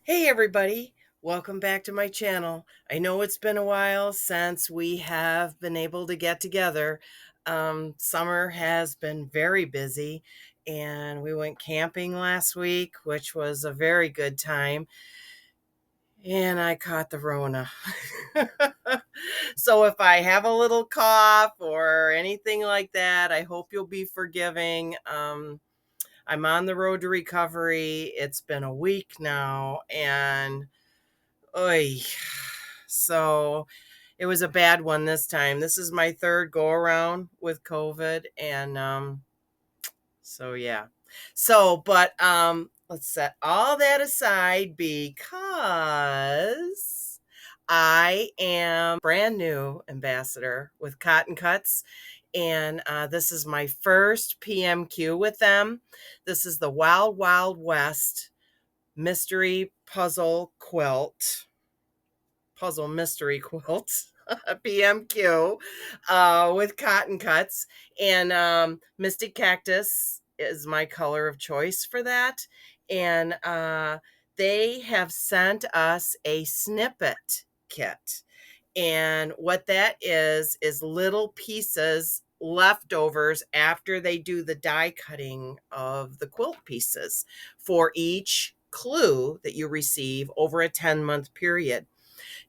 Hey everybody, welcome back to my channel. I know it's been a while since we have been able to get together. Summer has been very busy and we went camping last week, which was a very good time. And I caught the Rona. So if I have a little cough or anything like that, I hope you'll be forgiving. I'm on the road to recovery. It's been a week now and oy. So it was a bad one this time. This is my third go around with COVID. And so yeah. But let's set all that aside because I am brand new ambassador with CottonCuts. And this is my first PMQ with them. This is the Wild Wild West mystery puzzle mystery quilt, PMQ, with CottonCuts. And Mystic Cactus is my color of choice for that. And they have sent us a snippet kit. And what that is little pieces leftovers after they do the die cutting of the quilt pieces for each clue that you receive over a 10-month period.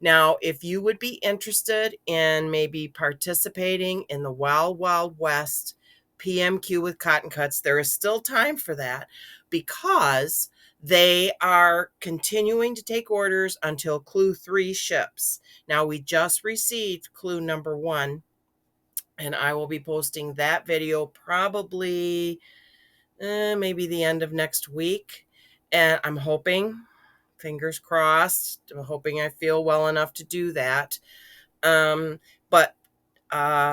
Now, if you would be interested in maybe participating in the Wild Wild West PMQ with CottonCuts, there is still time for that because they are continuing to take orders until clue 3 ships. Now, we just received clue number 1, and I will be posting that video probably maybe the end of next week. And I'm hoping, fingers crossed, I'm hoping I feel well enough to do that.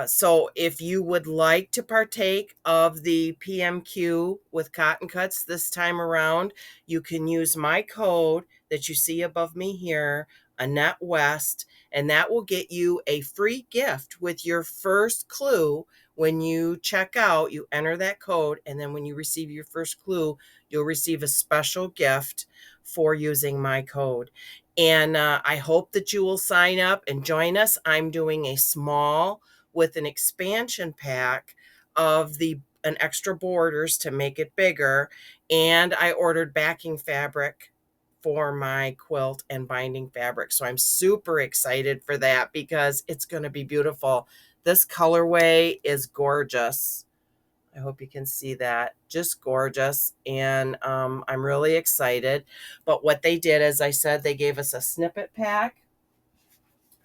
So if you would like to partake of the PMQ with CottonCuts this time around, you can use my code that you see above me here, ANNETTEWEST, and that will get you a free gift with your first clue. When you check out, you enter that code, and then when you receive your first clue, you'll receive a special gift for using my code. And I hope that you will sign up and join us. I'm doing a small with an expansion pack of an extra borders to make it bigger. And I ordered backing fabric for my quilt and binding fabric. So I'm super excited for that because it's going to be beautiful. This colorway is gorgeous. I hope you can see that. Just gorgeous. And I'm really excited. But what they did, as I said, they gave us a snippet pack.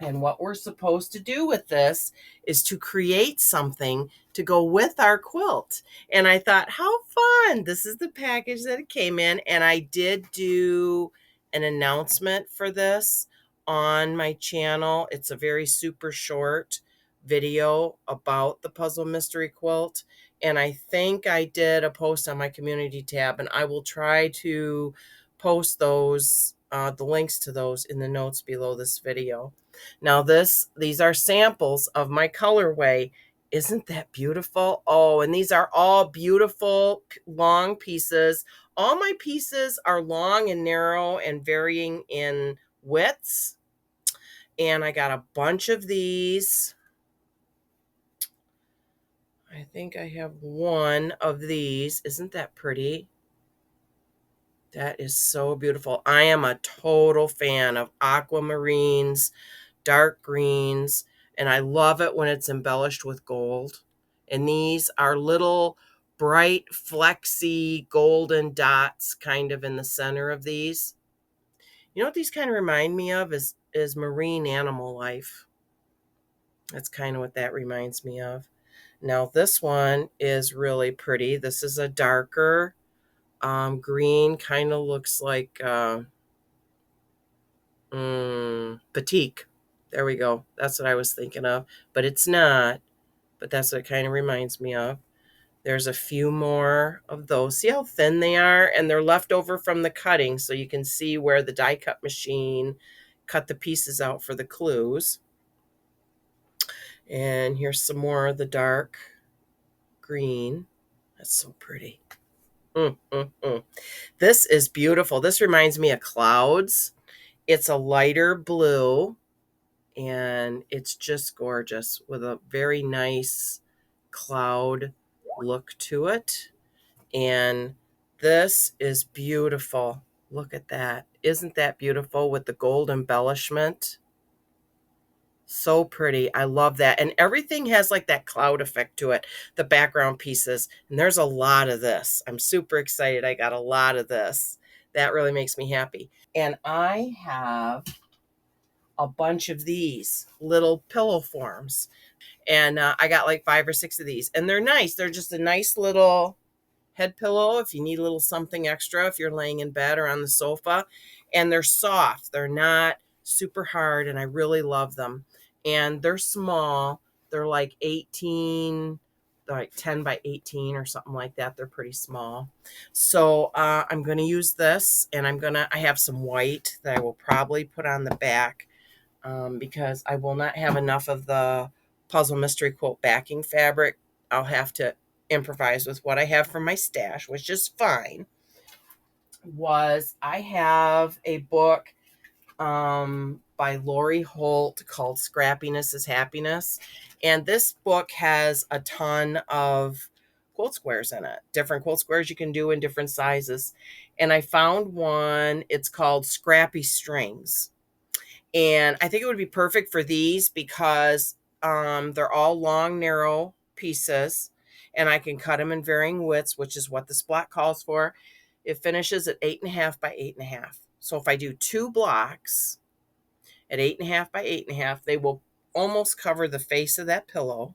And what we're supposed to do with this is to create something to go with our quilt. And I thought, how fun. This is the package that it came in. And I did do an announcement for this on my channel. It's a very super short video about the puzzle mystery quilt. And I think I did a post on my community tab, and I will try to post those, the links to those in the notes below this video. Now these are samples of my colorway. Isn't that beautiful? Oh, and these are all beautiful long pieces. All my pieces are long and narrow and varying in widths. And I got a bunch of these. I think I have one of these. Isn't that pretty? That is so beautiful. I am a total fan of aquamarines, dark greens, and I love it when it's embellished with gold. And these are little bright, flexy, golden dots kind of in the center of these. You know what these kind of remind me of is marine animal life. That's kind of what that reminds me of. Now this one is really pretty. This is a darker green, kind of looks like batik. There we go. That's what I was thinking of, but it's not. But that's what it kind of reminds me of. There's a few more of those. See how thin they are? And they're left over from the cutting, so you can see where the die cut machine cut the pieces out for the clues. And here's some more of the dark green. That's so pretty. This is beautiful. This reminds me of clouds. It's a lighter blue, and it's just gorgeous with a very nice cloud look to it. And this is beautiful. Look at that. Isn't that beautiful with the gold embellishment? So pretty. I love that. And everything has like that cloud effect to it, the background pieces. And there's a lot of this. I'm super excited. I got a lot of this. That really makes me happy. And I have a bunch of these little pillow forms. And I got like 5 or 6 of these. And they're nice. They're just a nice little head pillow if you need a little something extra, if you're laying in bed or on the sofa. And they're soft. They're not super hard. And I really love them. And they're small. They're like 18, like 10 by 18 or something like that. They're pretty small. So I'm going to use this, and I have some white that I will probably put on the back because I will not have enough of the Puzzle Mystery Quilt backing fabric. I'll have to improvise with what I have from my stash, which is fine. I have a book by Lori Holt called Scrappiness is Happiness. And this book has a ton of quilt squares in it, different quilt squares you can do in different sizes. And I found one, it's called Scrappy Strings. And I think it would be perfect for these because they're all long, narrow pieces, and I can cut them in varying widths, which is what this block calls for. It finishes at 8.5 by 8.5. So if I do 2 blocks at 8.5 by 8.5, they will almost cover the face of that pillow.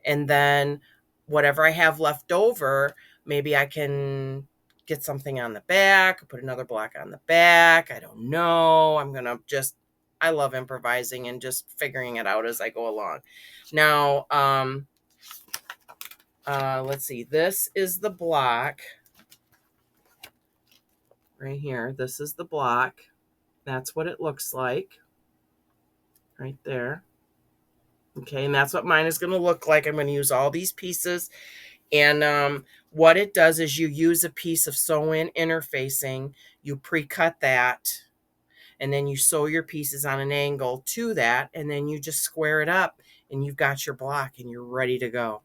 And then whatever I have left over, maybe I can get something on the back, put another block on the back. I don't know. I love improvising and just figuring it out as I go along. Now, let's see. This is the block right here. This is the block. That's what it looks like right there. Okay, and that's what mine is going to look like. I'm going to use all these pieces. And what it does is you use a piece of sew-in interfacing. You pre-cut that, and then you sew your pieces on an angle to that, and then you just square it up, and you've got your block, and you're ready to go.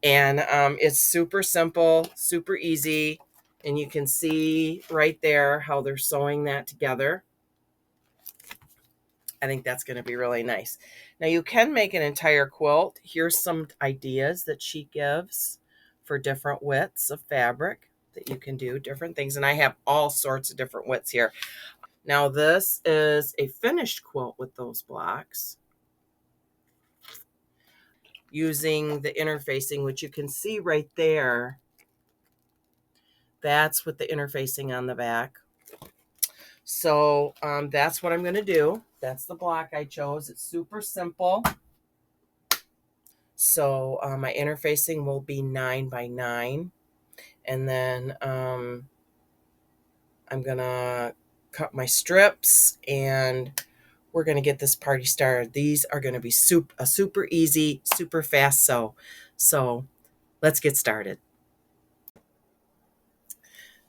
And it's super simple, super easy, and you can see right there how they're sewing that together. I think that's going to be really nice. Now you can make an entire quilt. Here's some ideas that she gives for different widths of fabric that you can do different things. And I have all sorts of different widths here. Now this is a finished quilt with those blocks using the interfacing, which you can see right there. That's with the interfacing on the back. So that's what I'm going to do. That's the block I chose. It's super simple. So my interfacing will be 9 by 9. And then I'm going to cut my strips, and we're going to get this party started. These are going to be a super easy, super fast sew. So let's get started.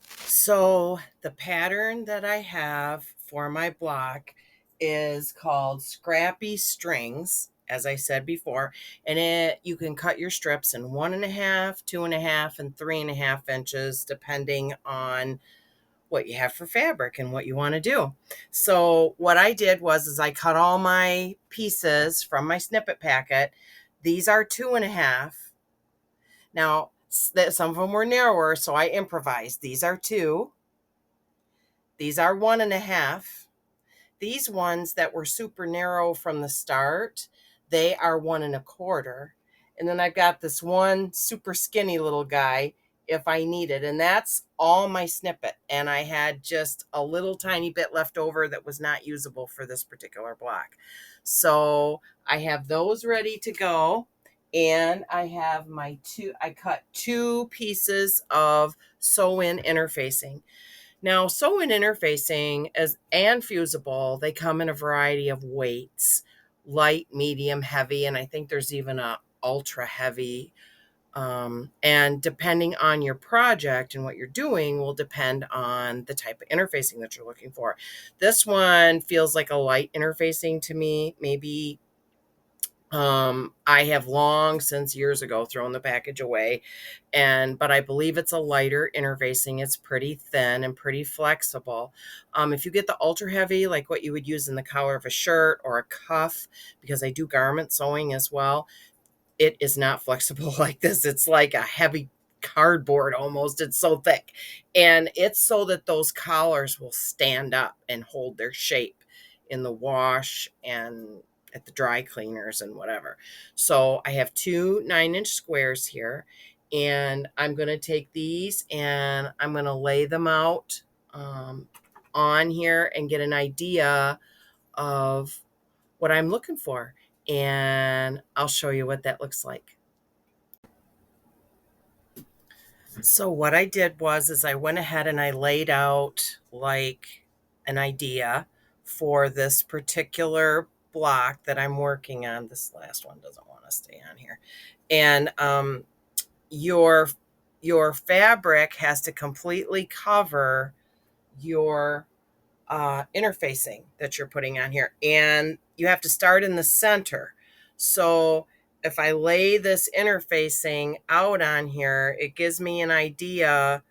So the pattern that I have for my block is called Scrappy Strings, as I said before, and you can cut your strips in 1.5, 2.5, and 3.5 inches, depending on what you have for fabric and what you want to do. So what I did is I cut all my pieces from my snippet packet. These are 2.5. Now, some of them were narrower, so I improvised. These are 2. These are 1.5. These ones that were super narrow from the start, they are 1.25. And then I've got this one super skinny little guy if I need it. And that's all my snippet. And I had just a little tiny bit left over that was not usable for this particular block. So I have those ready to go. And I have I cut 2 pieces of sew-in interfacing. Now, sew-in interfacing and fusible, they come in a variety of weights, light, medium, heavy, and I think there's even a ultra heavy And depending on your project and what you're doing will depend on the type of interfacing that you're looking for. This one feels like a light interfacing to me. Maybe I have long since years ago thrown the package away, but I believe it's a lighter interfacing. It's pretty thin and pretty flexible. If you get the ultra heavy, like what you would use in the collar of a shirt or a cuff, because I do garment sewing as well, it is not flexible like this. It's like a heavy cardboard almost. It's so thick. And it's so that those collars will stand up and hold their shape in the wash and at the dry cleaners and whatever. So I have two 9-inch squares here, and I'm going to take these and I'm going to lay them out on here and get an idea of what I'm looking for. And I'll show you what that looks like. So what I did is I went ahead and I laid out like an idea for this particular block that I'm working on. This last one doesn't want to stay on here. And your fabric has to completely cover your interfacing that you're putting on here, and you have to start in the center. So if I lay this interfacing out on here, it gives me an idea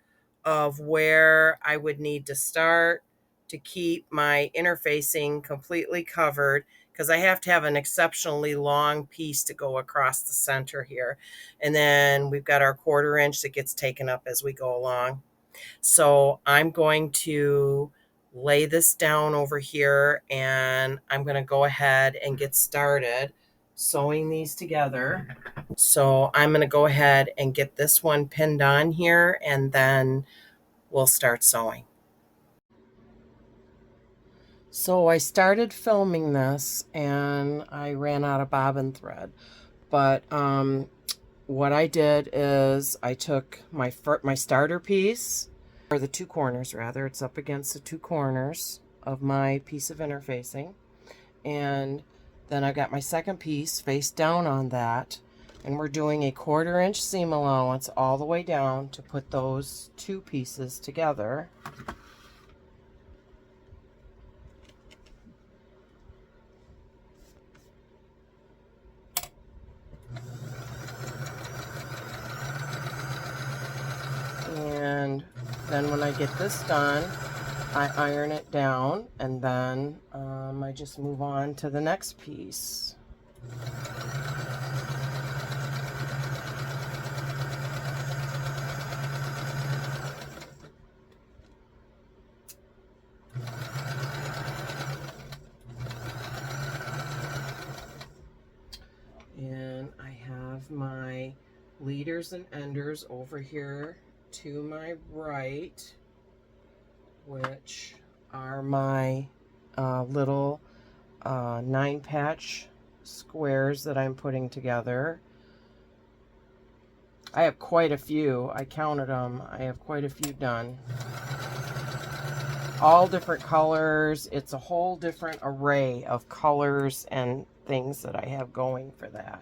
of where I would need to start to keep my interfacing completely covered, because I have to have an exceptionally long piece to go across the center here. And then we've got our 1/4 inch that gets taken up as we go along. So I'm going to lay this down over here, and I'm going to go ahead and get started sewing these together. So I'm going to go ahead and get this one pinned on here, and then we'll start sewing. So I started filming this and I ran out of bobbin thread, but what I did is I took my starter piece, or the 2 corners rather, it's up against the 2 corners of my piece of interfacing, and then I got my second piece face down on that, and we're doing a 1/4 inch seam allowance all the way down to put those 2 pieces together. And then when I get this done, I iron it down, and then I just move on to the next piece. And I have my leaders and enders over here to my right, which are my little 9-patch squares that I'm putting together. I have quite a few. I counted them. I have quite a few done. All different colors. It's a whole different array of colors and things that I have going for that.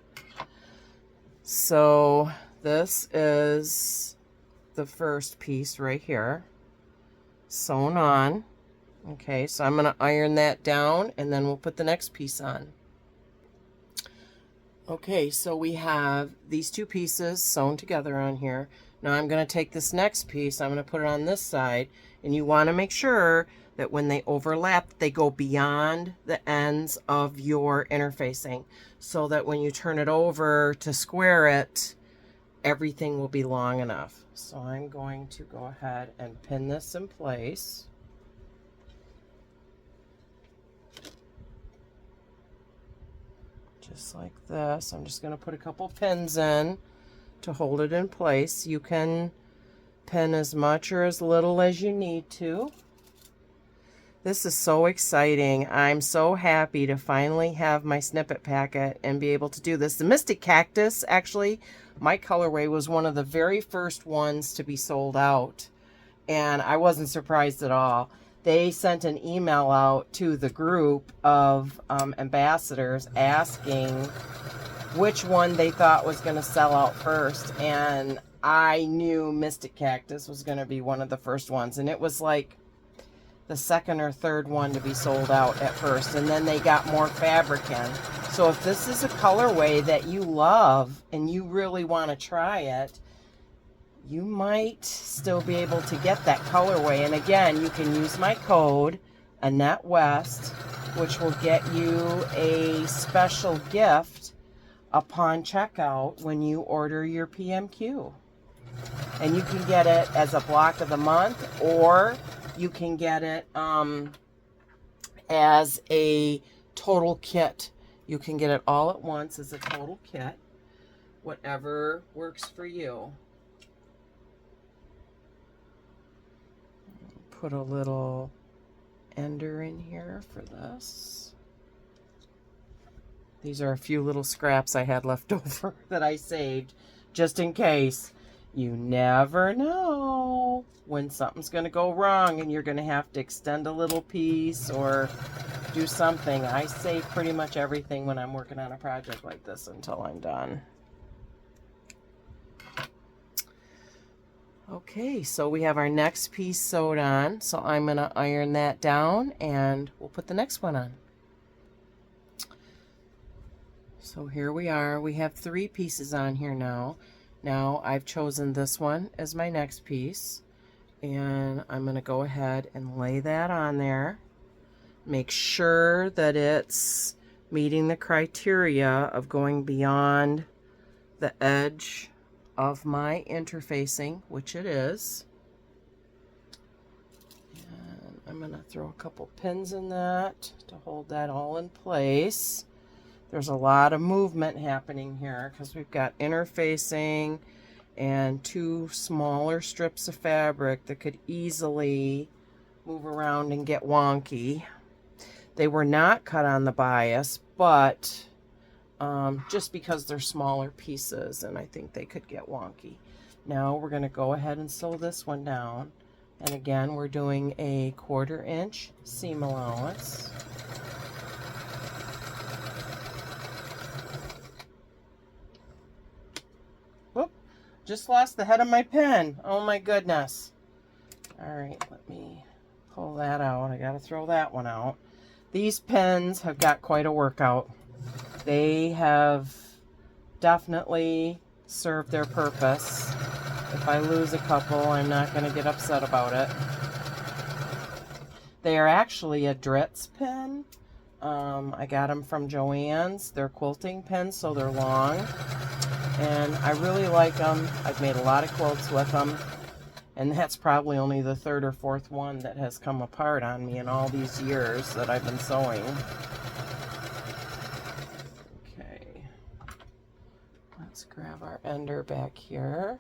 So this is the first piece right here, sewn on. Okay, so I'm going to iron that down, and then we'll put the next piece on. Okay, so we have these 2 pieces sewn together on here. Now I'm going to take this next piece, I'm going to put it on this side, and you want to make sure that when they overlap, they go beyond the ends of your interfacing, so that when you turn it over to square it, everything will be long enough. So I'm going to go ahead and pin this in place. Just like this. I'm just going to put a couple pins in to hold it in place. You can pin as much or as little as you need to. This is so exciting. I'm so happy to finally have my snippet packet and be able to do this. The Mystic Cactus, actually, my colorway was one of the very first ones to be sold out, and I wasn't surprised at all. They sent an email out to the group of ambassadors asking which one they thought was going to sell out first. And I knew Mystic Cactus was going to be one of the first ones. And it was like the second or third one to be sold out at first. And then they got more fabric in. So if this is a colorway that you love and you really want to try it, you might still be able to get that colorway. And again, you can use my code, ANNETTEWEST, which will get you a special gift upon checkout when you order your PMQ. And you can get it as a block of the month, or you can get it as a total kit. You can get it all at once as a total kit, whatever works for you. Put a little ender in here for this. These are a few little scraps I had left over that I saved just in case. You never know when something's going to go wrong and you're going to have to extend a little piece or do something. I save pretty much everything when I'm working on a project like this until I'm done. Okay, so we have our next piece sewed on, so I'm going to iron that down and we'll put the next one on. So here we are. We have 3 pieces on here now. Now I've chosen this one as my next piece, and I'm going to go ahead and lay that on there. Make sure that it's meeting the criteria of going beyond the edge of my interfacing, which it is. And I'm going to throw a couple pins in that to hold that all in place. There's a lot of movement happening here because we've got interfacing and 2 smaller strips of fabric that could easily move around and get wonky. They were not cut on the bias, but just because they're smaller pieces, and I think they could get wonky. Now we're going to go ahead and sew this one down. And again, we're doing a 1/4 inch seam allowance. Whoop, just lost the head of my pen. Oh my goodness. All right, let me pull that out. I got to throw that one out. These pens have got quite a workout. They have definitely served their purpose. If I lose a couple, I'm not going to get upset about it. They are actually a Dritz pen. I got them from Joann's. They're quilting pens, so they're long. And I really like them. I've made a lot of quilts with them. And that's probably only the 3rd or 4th one that has come apart on me in all these years that I've been sewing. Let's grab our ender back here.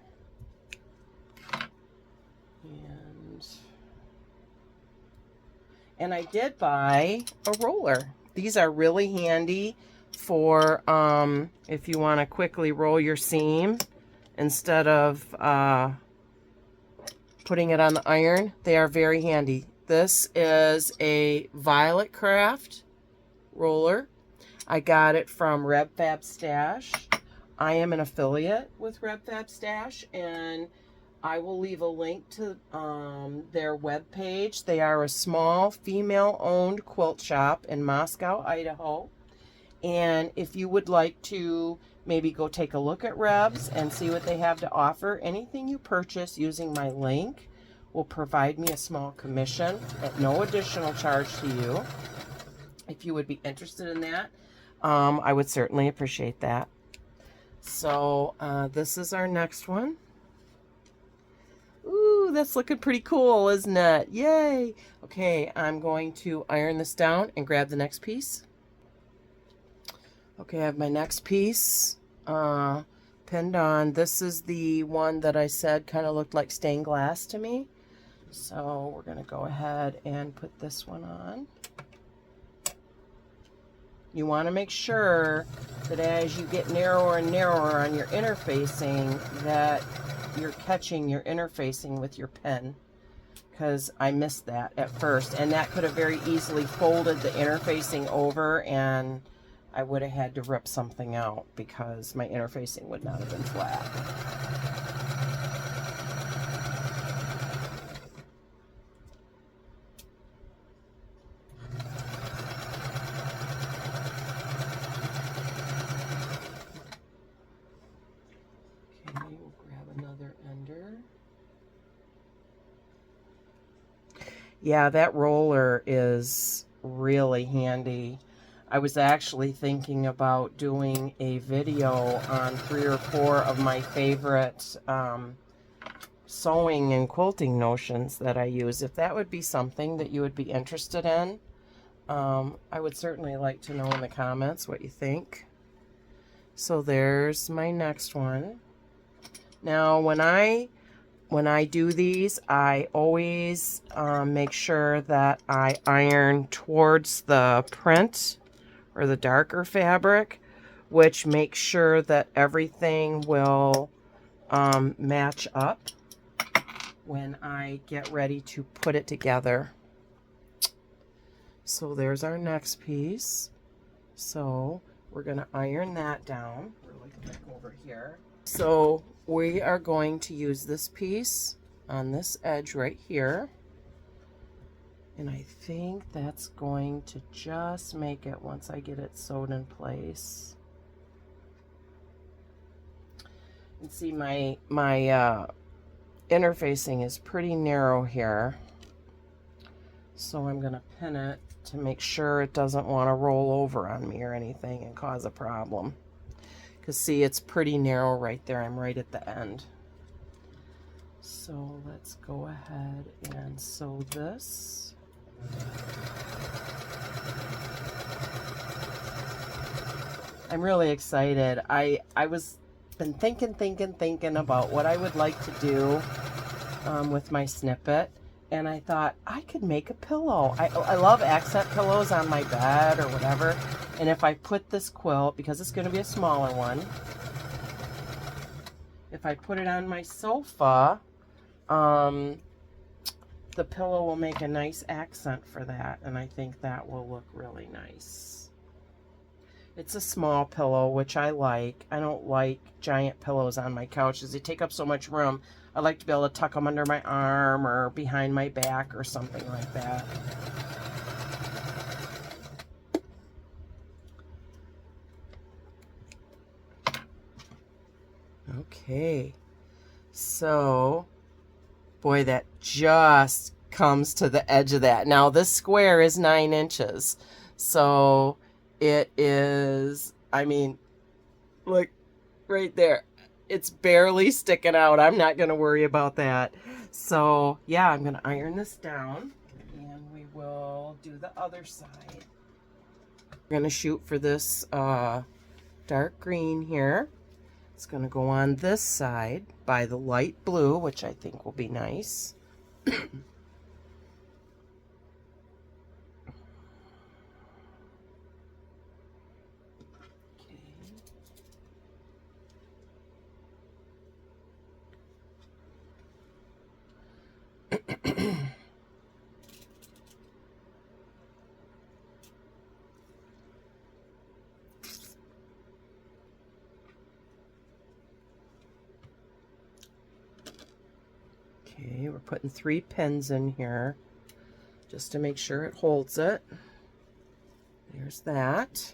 And I did buy a roller. These are really handy for if you want to quickly roll your seam instead of putting it on the iron. They are very handy. This is a Violet Craft roller. I got it from Reb Fab Stash. I am an affiliate with Reb Fab Stash, and I will leave a link to their webpage. They are a small female-owned quilt shop in Moscow, Idaho. And if you would like to maybe go take a look at Reb's and see what they have to offer, anything you purchase using my link will provide me a small commission at no additional charge to you. If you would be interested in that, I would certainly appreciate that. So this is our next one. Ooh, that's looking pretty cool, isn't it? Yay! Okay, I'm going to iron this down and grab the next piece. Okay, I have my next piece pinned on. This is the one that I said kind of looked like stained glass to me. So we're going to go ahead and put this one on. You want to make sure that as you get narrower and narrower on your interfacing, that you're catching your interfacing with your pen, because I missed that at first, and that could have very easily folded the interfacing over, and I would have had to rip something out because my interfacing would not have been flat. Okay, we'll grab another ender. Yeah, that roller is really handy. I was actually thinking about doing a video on 3 or 4 of my favorite sewing and quilting notions that I use. If that would be something that you would be interested in, I would certainly like to know in the comments what you think. So there's my next one. Now when I do these, I always make sure that I iron towards the print or the darker fabric, which makes sure that everything will match up when I get ready to put it together. So there's our next piece. So we're going to iron that down really quick over here. So we are going to use this piece on this edge right here. And I think that's going to just make it once I get it sewed in place. And see, my interfacing is pretty narrow here. So I'm going to pin it to make sure it doesn't want to roll over on me or anything and cause a problem. Because see, it's pretty narrow right there. I'm right at the end. So let's go ahead and sew this. I'm really excited. I was been thinking about what I would like to do with my snippet, and I thought I could make a pillow. I love accent pillows on my bed or whatever, and if I put this quilt, because it's going to be a smaller one, if I put it on my sofa, the pillow will make a nice accent for that, and I think that will look really nice. It's a small pillow, which I like. I don't like giant pillows on my couches. They take up so much room. I like to be able to tuck them under my arm or behind my back or something like that. Okay, so boy, that just comes to the edge of that. Now this square is 9 inches, so it is, I mean, look right there. It's barely sticking out. I'm not going to worry about that. So yeah, I'm going to iron this down and we will do the other side. We're going to shoot for this dark green here. It's going to go on this side by the light blue, which I think will be nice. Okay, we're putting 3 pins in here just to make sure it holds it. There's that.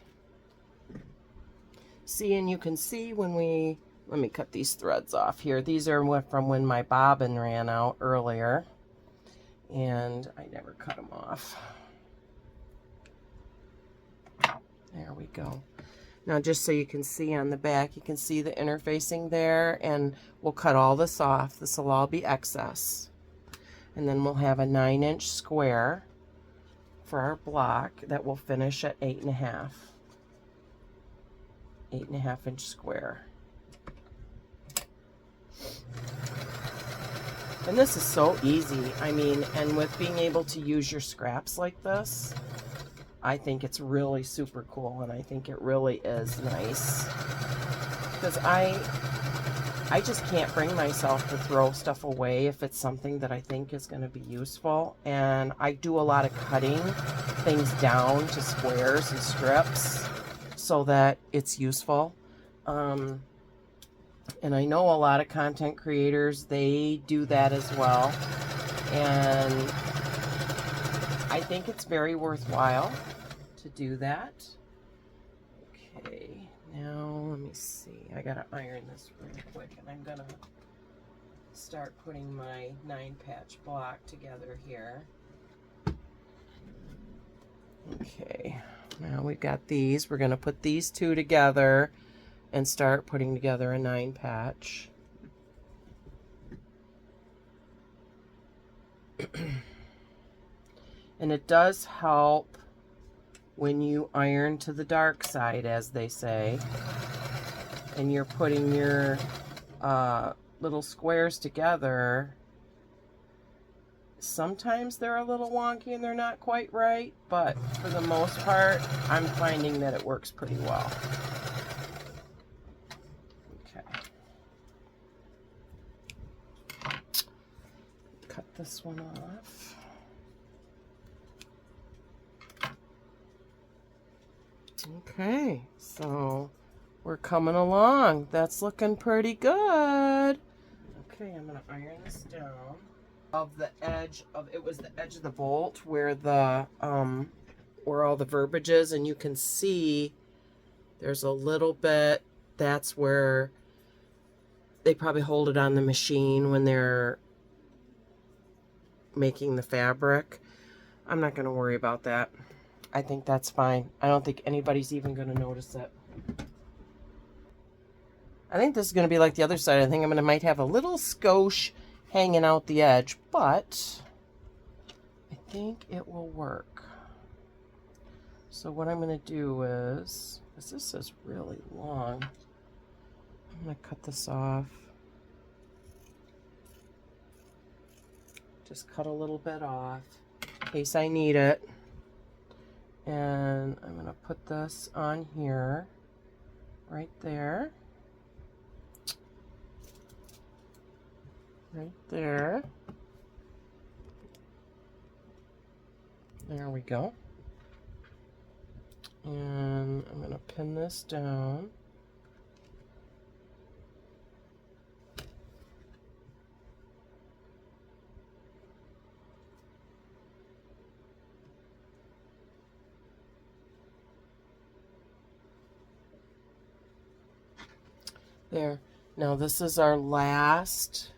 See, and you can see when we, let me cut these threads off here. These are from when my bobbin ran out earlier, and I never cut them off. There we go. Now just so you can see on the back, you can see the interfacing there, and we'll cut all this off. This will all be excess. And then we'll have a 9-inch square for our block that will finish at 8.5. 8.5-inch square. And this is so easy. I mean, and with being able to use your scraps like this, I think it's really super cool, and I think it really is nice. Because I just can't bring myself to throw stuff away if it's something that I think is going to be useful. And I do a lot of cutting things down to squares and strips. so that it's useful. And I know a lot of content creators, they do that as well. And I think it's very worthwhile to do that. Okay, now let me see. I gotta iron this real quick, and I'm gonna start putting my 9-patch block together here. Okay, now we've got these. We're gonna put these two together and start putting together a 9-patch. And it does help when you iron to the dark side, as they say, and you're putting your little squares together. Sometimes they're a little wonky and they're not quite right, but for the most part, I'm finding that it works pretty well. Okay. Cut this one off. Okay, so we're coming along. That's looking pretty good. Okay, I'm gonna iron this down. Of the edge of it was the edge of the bolt where the where all the verbiage is, and you can see there's a little bit. That's where they probably hold it on the machine when they're making the fabric. I'm not going to worry about that. I think that's fine. I don't think anybody's even going to notice it. I think this is going to be like the other side. I think might have a little skosh hanging out the edge, but I think it will work. So what I'm going to do is, because this is really long, I'm going to cut this off. Just cut a little bit off in case I need it. And I'm going to put this on here, right there. Right there. There we go. And I'm going to pin this down. There. Now this is our last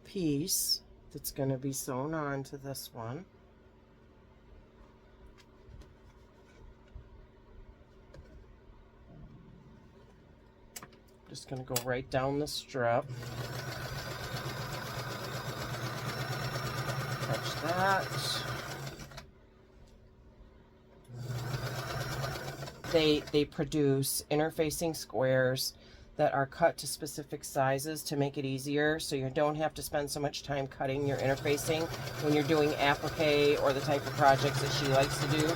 piece that's going to be sewn on to this one. Just going to go right down the strip. Touch that. They produce interfacing squares that are cut to specific sizes to make it easier, so you don't have to spend so much time cutting your interfacing when you're doing applique or the type of projects that she likes to do.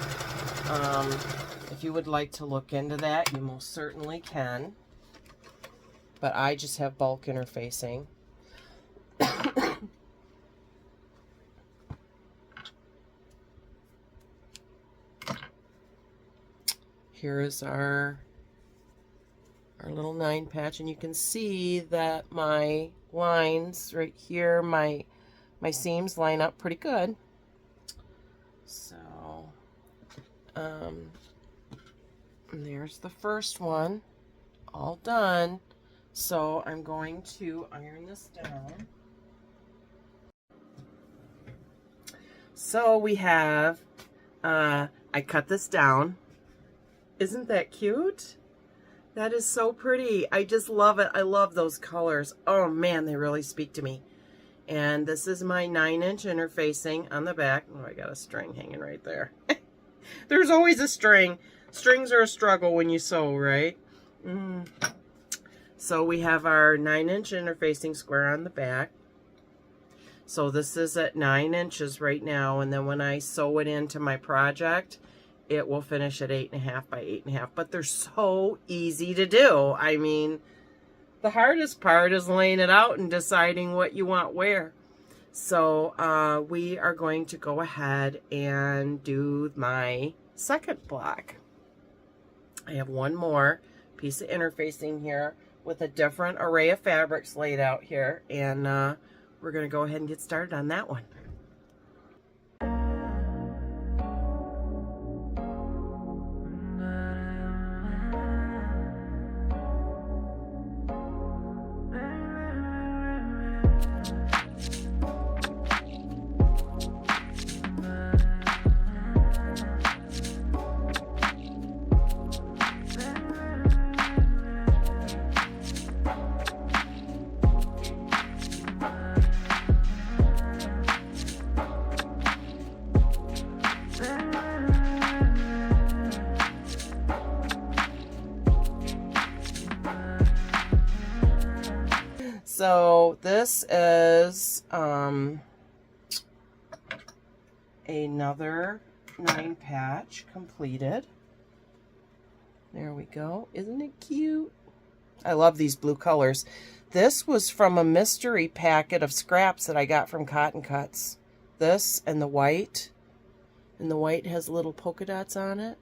If you would like to look into that, you most certainly can. But I just have bulk interfacing. Here is our little 9-patch, and you can see that my lines right here, my seams line up pretty good. So, and there's the first one, all done. So I'm going to iron this down. So we have, I cut this down. Isn't that cute? That is so pretty. I just love it. I love those colors. Oh man, they really speak to me. And this is my 9-inch interfacing on the back. Oh, I got a string hanging right there. There's always a string. Strings are a struggle when you sew, right? So we have our 9-inch interfacing square on the back. So this is at 9 inches right now. And then when I sew it into my project, it will finish at 8.5 by 8.5, but they're so easy to do. I mean, the hardest part is laying it out and deciding what you want where. So we are going to go ahead and do my second block. I have one more piece of interfacing here with a different array of fabrics laid out here, and we're going to go ahead and get started on that one. So this is another 9 patch completed. There we go. Isn't it cute? I love these blue colors. This was from a mystery packet of scraps that I got from CottonCuts. This and the white. And the white has little polka dots on it.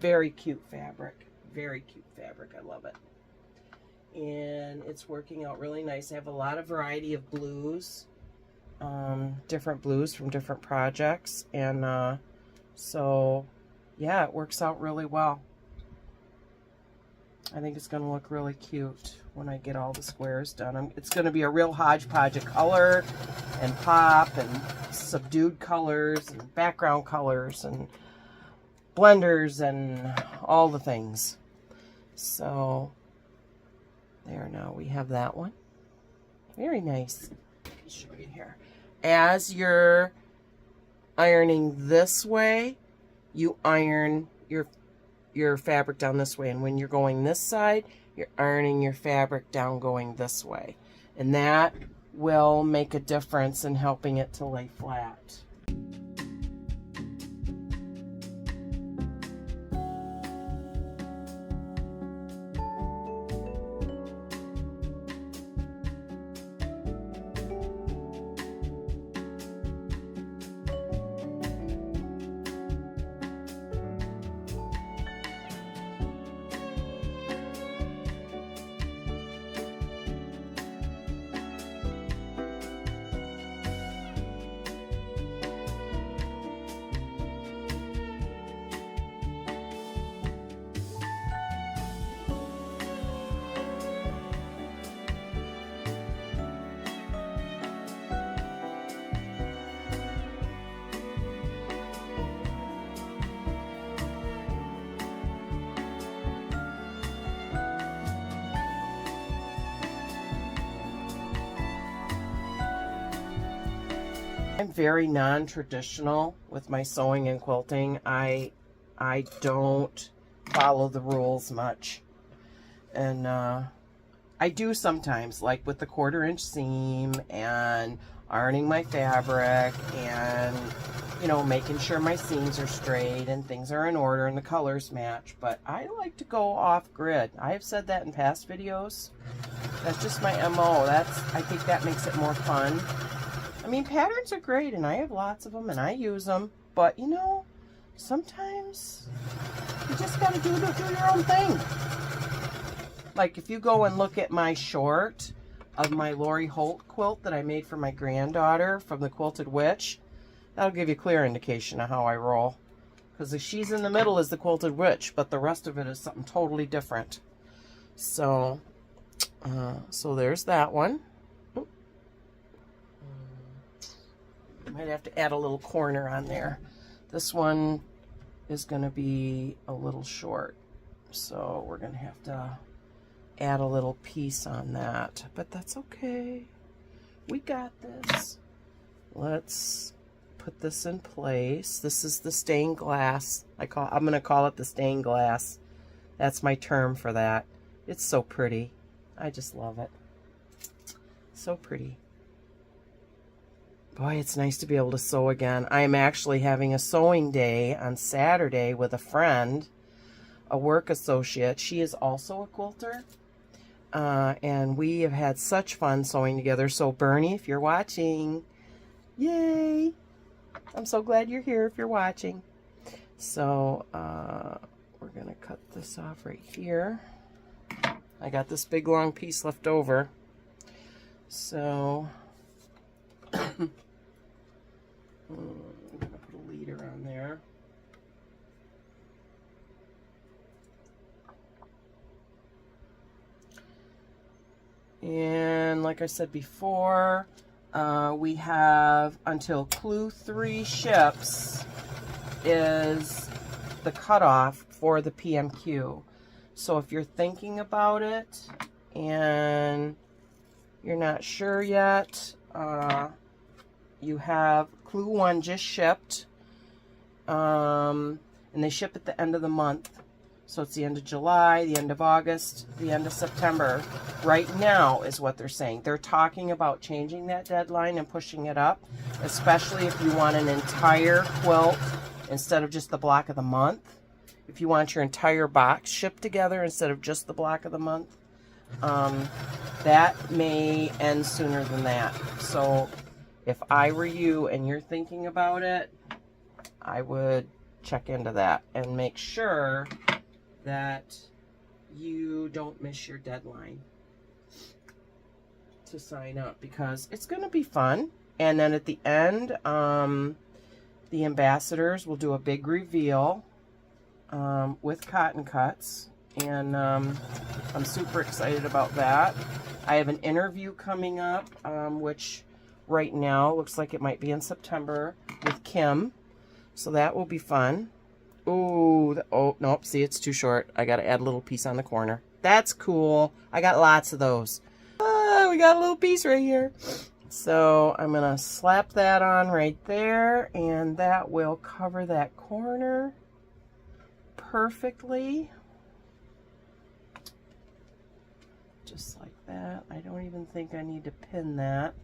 Very cute fabric. Very cute fabric. I love it. And it's working out really nice. I have a lot of variety of blues, different blues from different projects, and so yeah, it works out really well. I think it's going to look really cute when I get all the squares done. It's going to be a real hodgepodge of color and pop and subdued colors and background colors and blenders and all the things. So there, now we have that one. Very nice. Let me show you here. As you're ironing this way, you iron your fabric down this way. And when you're going this side, you're ironing your fabric down going this way. And that will make a difference in helping it to lay flat. I'm very non-traditional with my sewing and quilting. I don't follow the rules much. And I do sometimes, like with the 1/4 inch seam and ironing my fabric and, you know, making sure my seams are straight and things are in order and the colors match. But I like to go off grid. I have said that in past videos. That's just my MO. I think that makes it more fun. I mean, patterns are great, and I have lots of them, and I use them. But, you know, sometimes you just got to do your own thing. Like, if you go and look at my short of my Lori Holt quilt that I made for my granddaughter from the Quilted Witch, that'll give you a clear indication of how I roll. Because the she's in the middle is the Quilted Witch, but the rest of it is something totally different. So, there's that one. Might have to add a little corner on there. This one is going to be a little short, so we're going to have to add a little piece on that, but that's okay. We got this. Let's put this in place. This is the stained glass. I'm going to call it the stained glass. That's my term for that. It's so pretty. I just love it. So pretty. Boy, it's nice to be able to sew again. I'm actually having a sewing day on Saturday with a friend, a work associate. She is also a quilter. And we have had such fun sewing together. So Bernie, if you're watching, yay! I'm so glad you're here if you're watching. So we're we're going to cut this off right here. I got this big long piece left over. So I'm going to put a leader on there. And like I said before, we have until Clue 3 ships is the cutoff for the PMQ. So if you're thinking about it and you're not sure yet, you have Clue 1 just shipped, and they ship at the end of the month. So it's the end of July, the end of August, the end of September. Right now is what they're saying. They're talking about changing that deadline and pushing it up, especially if you want an entire quilt instead of just the block of the month. If you want your entire box shipped together instead of just the block of the month, that may end sooner than that. So if I were you and you're thinking about it, I would check into that and make sure that you don't miss your deadline to sign up, because it's going to be fun. And then at the end, the ambassadors will do a big reveal with CottonCuts, and I'm super excited about that. I have an interview coming up, which right now looks like it might be in September, with Kim, so that will be fun. Ooh, oh, nope, see, it's too short. I got to add a little piece on the corner. That's cool. I got lots of those. We got a little piece right here. So I'm going to slap that on right there, and that will cover that corner perfectly. Just like that. I don't even think I need to pin that.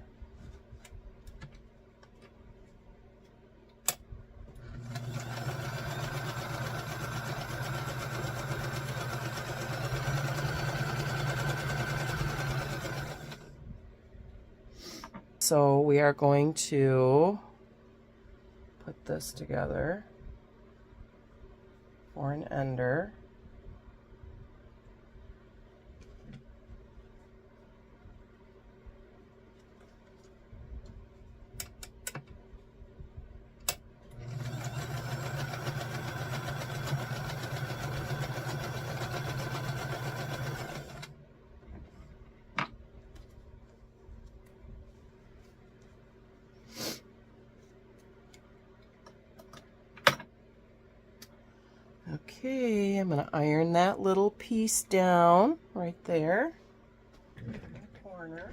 So we are going to put this together for an ender. Okay, I'm going to iron that little piece down right there in the corner.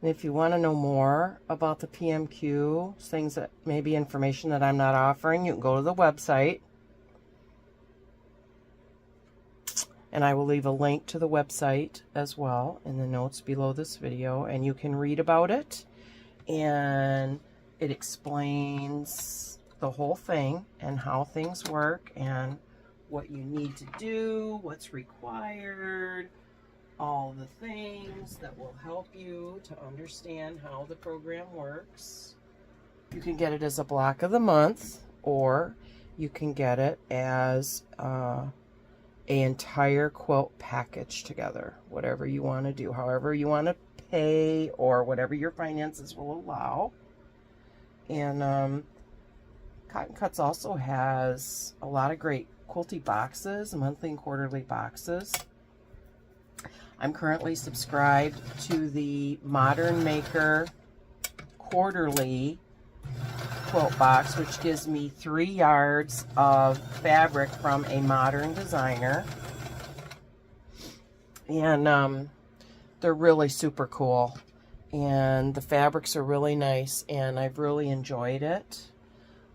And if you want to know more about the PMQ, things that maybe information that I'm not offering, you can go to the website. And I will leave a link to the website as well in the notes below this video, and you can read about it. And it explains the whole thing and how things work and what you need to do, what's required, all the things that will help you to understand how the program works. You can get it as a block of the month, or you can get it as an entire quilt package together, whatever you want to do, however you want to pay, or whatever your finances will allow. And CottonCuts also has a lot of great quilty boxes, monthly and quarterly boxes. I'm currently subscribed to the Modern Maker quarterly quilt box, which gives me 3 yards of fabric from a modern designer. And they're really super cool. And the fabrics are really nice, and I've really enjoyed it.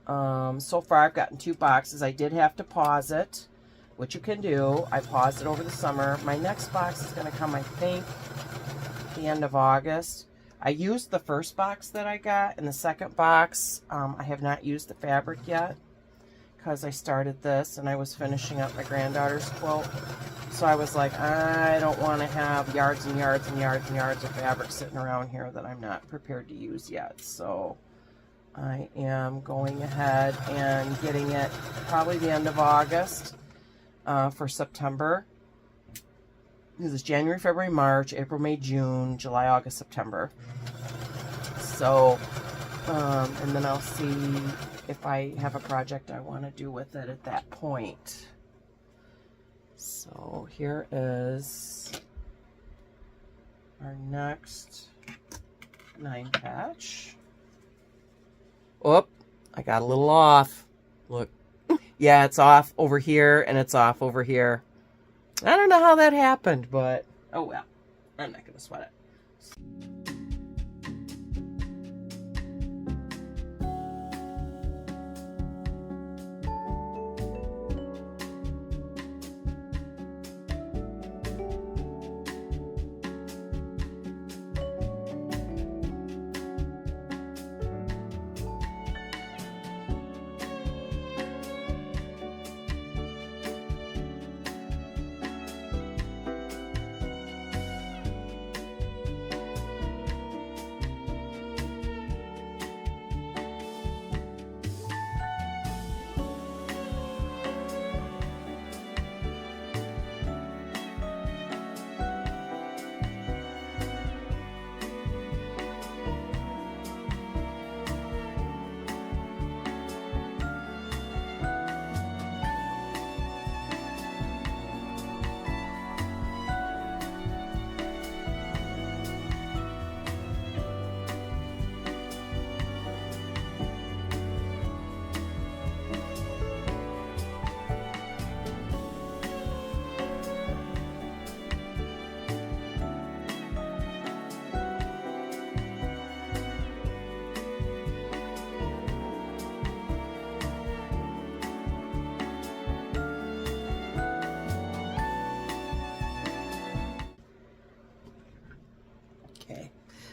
So far I've gotten 2 boxes. I did have to pause it, which you can do. I paused it over the summer. My next box is going to come, I think, the end of August. I used the first box that I got, and the second box, I have not used the fabric yet because I started this and I was finishing up my granddaughter's quilt. So I was like, I don't want to have yards and yards and yards and yards of fabric sitting around here that I'm not prepared to use yet. So I am going ahead and getting it probably the end of August for September. This is January, February, March, April, May, June, July, August, September. So, and then I'll see if I have a project I want to do with it at that point. So here is our next 9 patch. Oh, I got a little off. Look. Yeah, it's off over here and it's off over here. I don't know how that happened, but oh well. I'm not going to sweat it.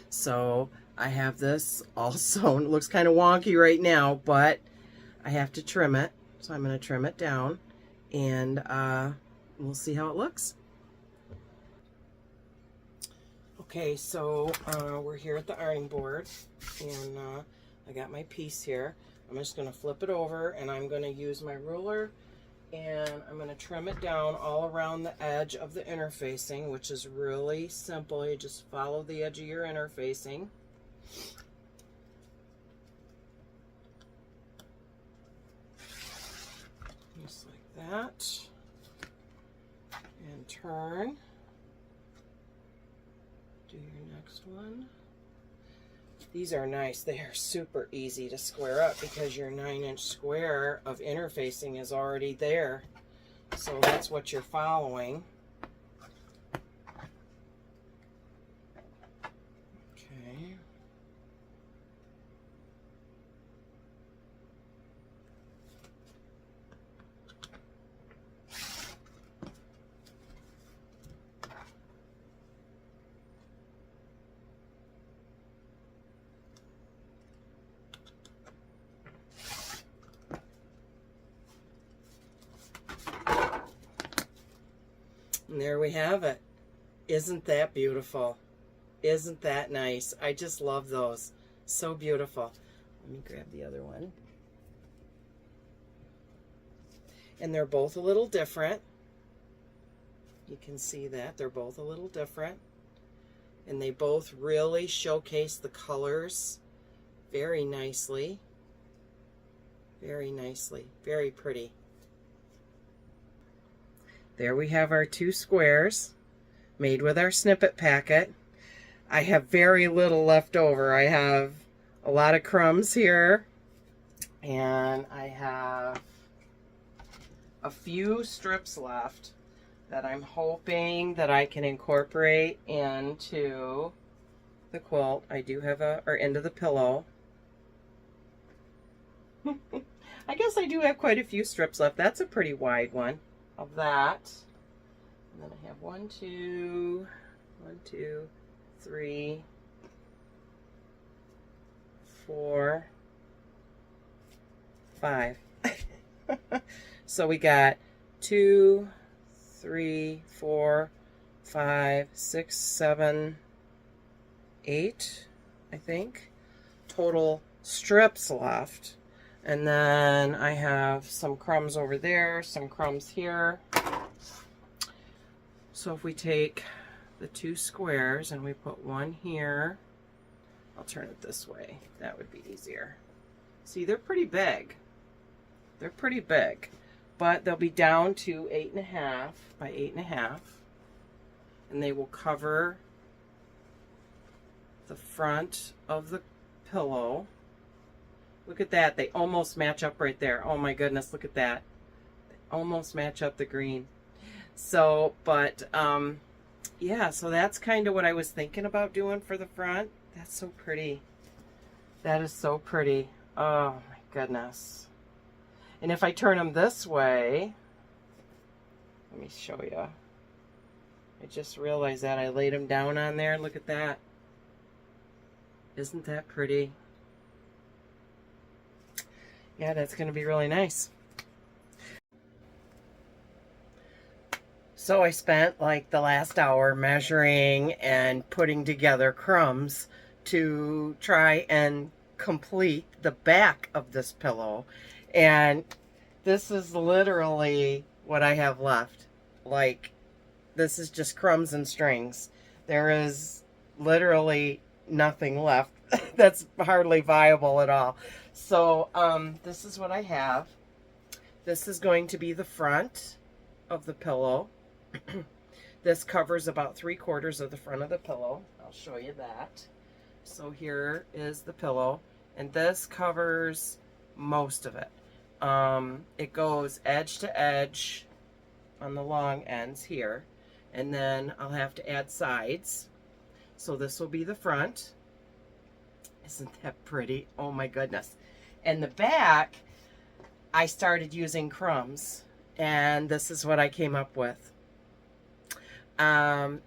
So I have this all sewn. It looks kind of wonky right now, but I have to trim it. So I'm going to trim it down and we'll see how it looks. Okay, so we're here at the ironing board and I got my piece here. I'm just going to flip it over and I'm going to use my ruler and I'm going to trim it down all around the edge of the interfacing, which is really simple. You just follow the edge of your interfacing. Just like that. And turn. Do your next one. These are nice. They are super easy to square up because your 9-inch square of interfacing is already there. So that's what you're following. Okay. And there we have it. Isn't that beautiful? Isn't that nice? I just love those. So beautiful. Let me grab the other one. And they're both a little different. You can see that. They're both a little different. And they both really showcase the colors very nicely. very nicely. Very pretty. There we have our 2 squares made with our snippet packet. I have very little left over. I have a lot of crumbs here, and I have a few strips left that I'm hoping that I can incorporate into the quilt. I do have or into the pillow. I guess I do have quite a few strips left. That's a pretty wide one of that. And then I have 1, 2, 3, 4, 5. So we got 2, 3, 4, 5, 6, 7, 8, I think, total strips left. And then I have some crumbs over there, some crumbs here. So if we take the 2 squares and we put one here, I'll turn it this way. That would be easier. See, they're pretty big. They're pretty big, but they'll be down to 8.5 by 8.5, and they will cover the front of the pillow. Look at that. They almost match up right there. Oh my goodness, look at that. They almost match up the green. So, but, yeah, so that's kind of what I was thinking about doing for the front. That's so pretty. That is so pretty. Oh my goodness. And if I turn them this way, let me show you. I just realized that I laid them down on there. Look at that. Isn't that pretty? Yeah, that's going to be really nice. So I spent like the last hour measuring and putting together crumbs to try and complete the back of this pillow. And this is literally what I have left. Like, this is just crumbs and strings. There is literally nothing left that's hardly viable at all. So this is what I have. This is going to be the front of the pillow. This covers about 3/4 of the front of the pillow. I'll show you that. So here is the pillow, and this covers most of it. It goes edge to edge on the long ends here, and then I'll have to add sides. So this will be the front. Isn't that pretty? Oh my goodness. And the back, I started using crumbs, and this is what I came up with.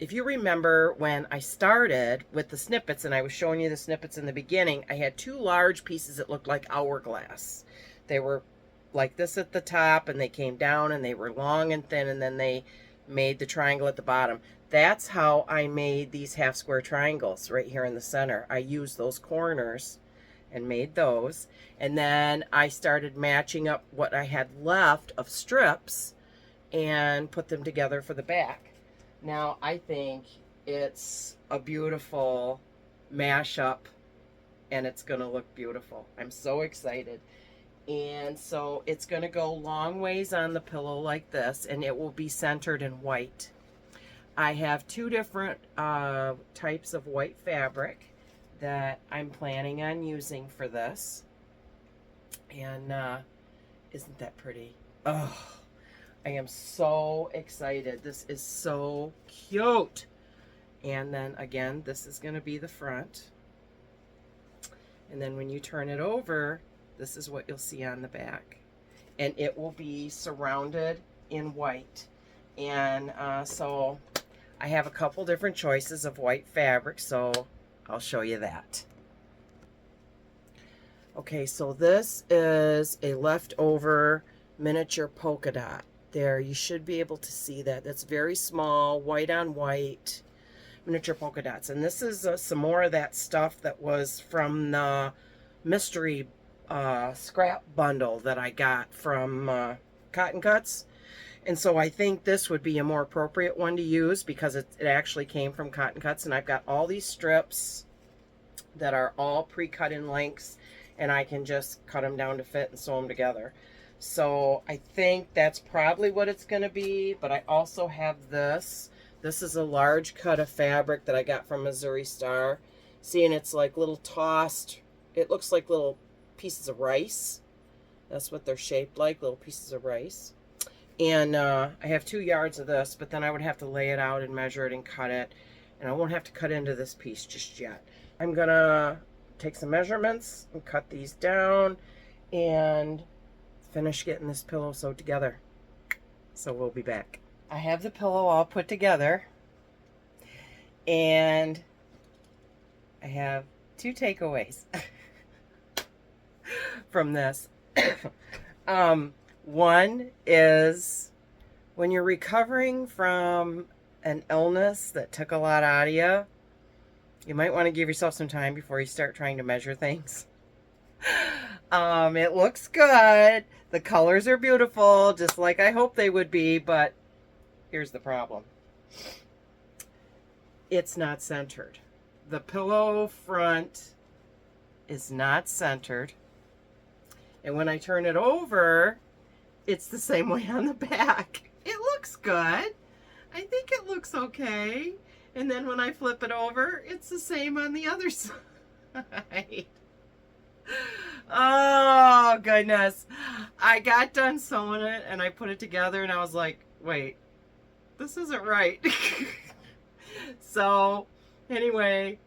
If you remember when I started with the snippets, and I was showing you the snippets in the beginning, I had 2 large pieces that looked like hourglass. They were like this at the top, and they came down, and they were long and thin, and then they made the triangle at the bottom. That's how I made these half square triangles right here in the center. I used those corners and made those, and then I started matching up what I had left of strips and put them together for the back. Now I think it's a beautiful mashup, and it's going to look beautiful. I'm so excited. And so it's going to go long ways on the pillow like this, and it will be centered in white. I have 2 different types of white fabric that I'm planning on using for this. And isn't that pretty? Oh, I am so excited. This is so cute. And then again, this is going to be the front. And then when you turn it over, this is what you'll see on the back. And it will be surrounded in white. And so I have a couple different choices of white fabric, so I'll show you that. Okay, so this is a leftover miniature polka dot. There, you should be able to see that. That's very small, white on white miniature polka dots. And this is some more of that stuff that was from the mystery scrap bundle that I got from CottonCuts. And so I think this would be a more appropriate one to use because it actually came from CottonCuts. And I've got all these strips that are all pre-cut in lengths. and I can just cut them down to fit and sew them together. So I think that's probably what it's going to be, but I also have this. This is a large cut of fabric that I got from Missouri Star. See, and it's like little tossed, it looks like little pieces of rice. That's what they're shaped like, little pieces of rice. And I have 2 yards of this, but then I would have to lay it out and measure it and cut it. And I won't have to cut into this piece just yet. I'm gonna take some measurements and cut these down and finish getting this pillow sewed together. So we'll be back. I have the pillow all put together, and I have 2 takeaways from this. One is when you're recovering from an illness that took a lot out of you, you might want to give yourself some time before you start trying to measure things. It looks good. The colors are beautiful, just like I hope they would be, but here's the problem. It's not centered. The pillow front is not centered. And when I turn it over, it's the same way on the back. It looks good. I think it looks okay. And then when I flip it over, it's the same on the other side. Oh, goodness. I got done sewing it and I put it together and I was like, wait, this isn't right. So, anyway,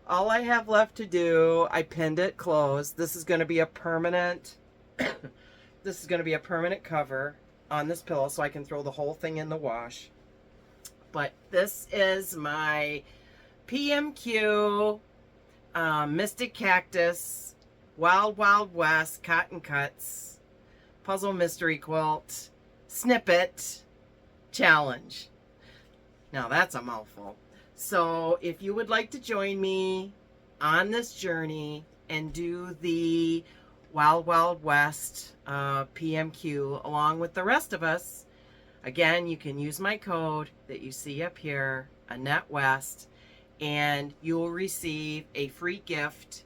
all I have left to do, I pinned it closed. This is going to be a permanent, this is going to be a permanent cover on this pillow so I can throw the whole thing in the wash. But this is my PMQ Mystic Cactus Wild Wild West CottonCuts Puzzle Mystery Quilt Snippet Challenge. Now that's a mouthful. So if you would like to join me on this journey and do the Wild Wild West PMQ along with the rest of us, again, you can use my code that you see up here, ANNETTEWEST, and you will receive a free gift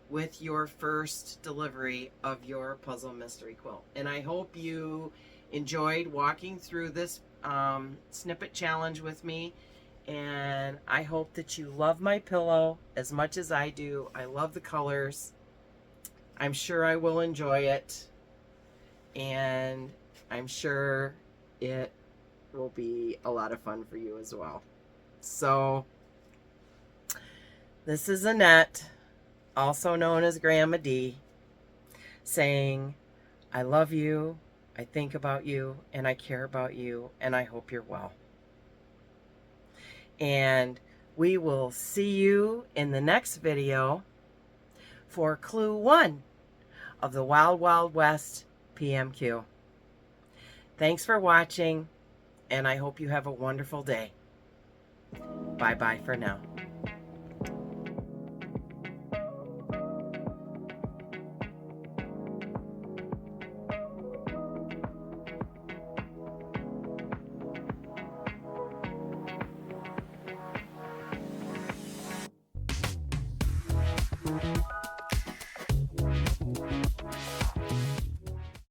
with your first delivery of your puzzle mystery quilt. And I hope you enjoyed walking through this snippet challenge with me, and I hope that you love my pillow as much as I do. I love the colors. I'm sure I will enjoy it, and I'm sure it will be a lot of fun for you as well. So this is Annette, also known as Grandma D, saying, I love you, I think about you, and I care about you, and I hope you're well. And we will see you in the next video for Clue 1 of the Wild Wild West PMQ. Thanks for watching, and I hope you have a wonderful day. Bye-bye for now.